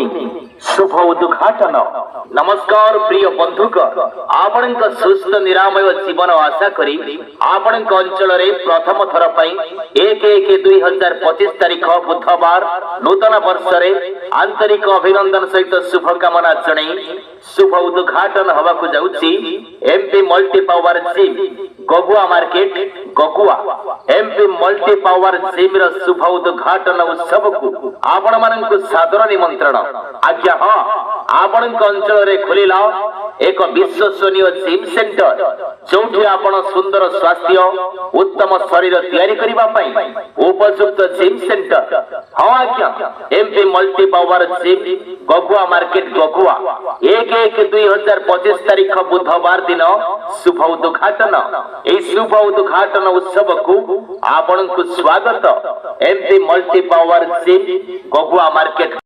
भूमि शुभ उद्घाटन। नमस्कार प्रिय बंधुक, आपण सुस्थ निरामय जीवन आशा करी आपण अंचल प्रथम थर 1/1/2025 तारीख बुधवार नूतन वर्ष आंतरिक अभिनंदन सहित शुभकामना जन शुभ उद्घाटन हवा जाउछि MP multi power gym Gagua market Gagua. MP multi power gym रो शुभ उद्घाटन उत्सव को आपण मानक सादर निमंत्रण। आज्ञा हाँ, आपण अंचल खोलिला एक विश्वसनीय जिम सेंटर जोठी आपण सुंदर स्वास्थ्य उत्तम शरीर तैयारी करबा पई उपयुक्त जिम सेंटर। हाँ आज्ञा, MP multi power gym Gagua market Gagua 1/1/2025 तारीख बुधवार दिन शुभ उद्घाटन। ए शुभ उद्घाटन उत्सव को आपण को स्वागत। MP multi power gym Gagua market.